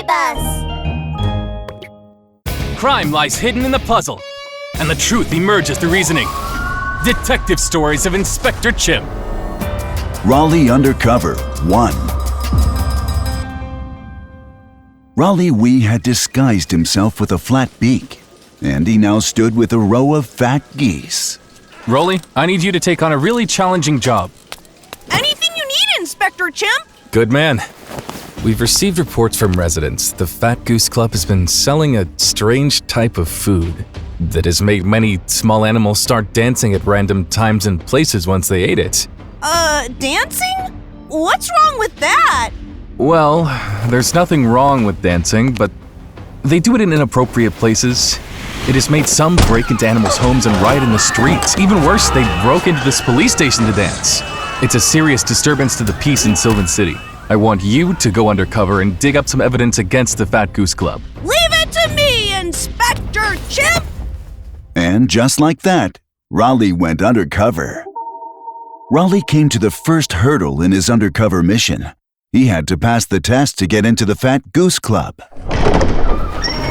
Mystery Bus! Crime lies hidden in the puzzle, and the truth emerges through reasoning. Detective Stories of Inspector Chimp. Raleigh Undercover 1. Raleigh Wee had disguised himself with a flat beak, and he now stood with a row of fat geese. Raleigh, I need you to take on a really challenging job. Anything you need, Inspector Chimp! Good man. We've received reports from residents. The Fat Goose Club has been selling a strange type of food that has made many small animals start dancing at random times and places once they ate it. Dancing? What's wrong with that? Well, there's nothing wrong with dancing, but they do it in inappropriate places. It has made some break into animals' homes and riot in the streets. Even worse, they broke into this police station to dance. It's a serious disturbance to the peace in Sylvan City. I want you to go undercover and dig up some evidence against the Fat Goose Club. Leave it to me, Inspector Chimp! And just like that, Raleigh went undercover. Raleigh came to the first hurdle in his undercover mission. He had to pass the test to get into the Fat Goose Club.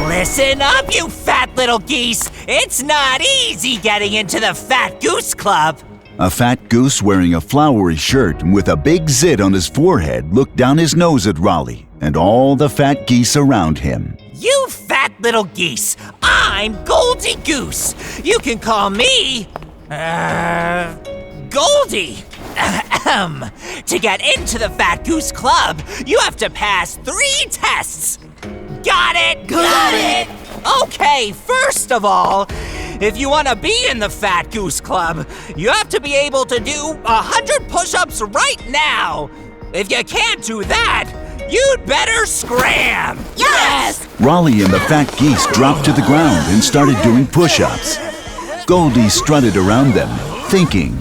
Listen up, you fat little geese! It's not easy getting into the Fat Goose Club! A fat goose wearing a flowery shirt and with a big zit on his forehead looked down his nose at Raleigh and all the fat geese around him. You fat little geese! I'm Goldie Goose! You can call me... Goldie! To get into the Fat Goose Club, you have to pass 3 tests! Got it? Got it! Okay, first of all, if you want to be in the Fat Goose Club, you have to be able to do 100 push-ups right now. If you can't do that, you'd better scram. Yes! Raleigh and the fat geese dropped to the ground and started doing push-ups. Goldie strutted around them, thinking,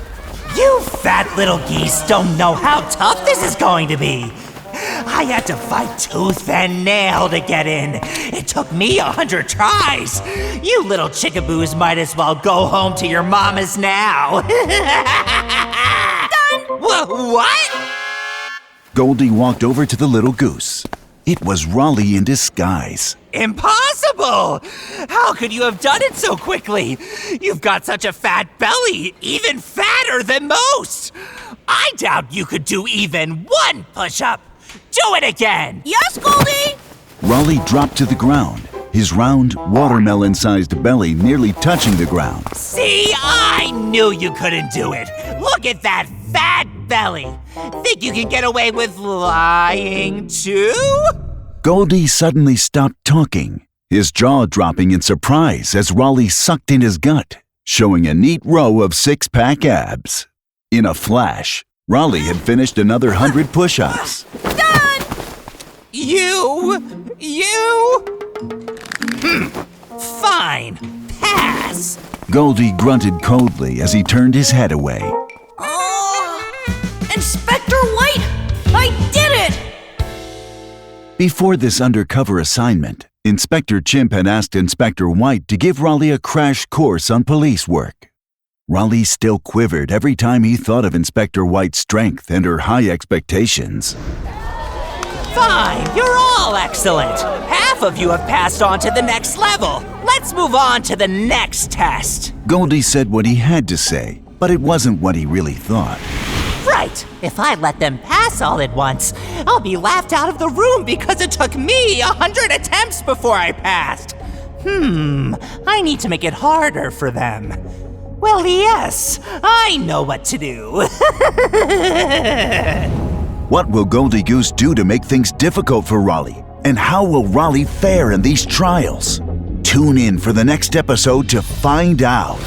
You fat little geese don't know how tough this is going to be. I had to fight tooth and nail to get in. It took me 100 tries. You little chickaboos might as well go home to your mamas now. Done! What? Goldie walked over to the little goose. It was Raleigh in disguise. Impossible! How could you have done it so quickly? You've got such a fat belly, even fatter than most. I doubt you could do even 1 push-up. Do it again! Yes, Goldie! Raleigh dropped to the ground, his round, watermelon-sized belly nearly touching the ground. See, I knew you couldn't do it. Look at that fat belly. Think you can get away with lying too? Goldie suddenly stopped talking, his jaw dropping in surprise as Raleigh sucked in his gut, showing a neat row of 6-pack abs. In a flash, Raleigh had finished another 100 push-ups. Done! You... Fine. Pass. Goldie grunted coldly as he turned his head away. Oh, Inspector White! I did it! Before this undercover assignment, Inspector Chimp had asked Inspector White to give Raleigh a crash course on police work. Raleigh still quivered every time he thought of Inspector White's strength and her high expectations. Fine, you're all excellent. Half of you have passed on to the next level. Let's move on to the next test. Goldie said what he had to say, but it wasn't what he really thought. Right. If I let them pass all at once, I'll be laughed out of the room because it took me 100 attempts before I passed. I need to make it harder for them. Well, yes, I know what to do. What will Goldie Goose do to make things difficult for Raleigh? And how will Raleigh fare in these trials? Tune in for the next episode to find out.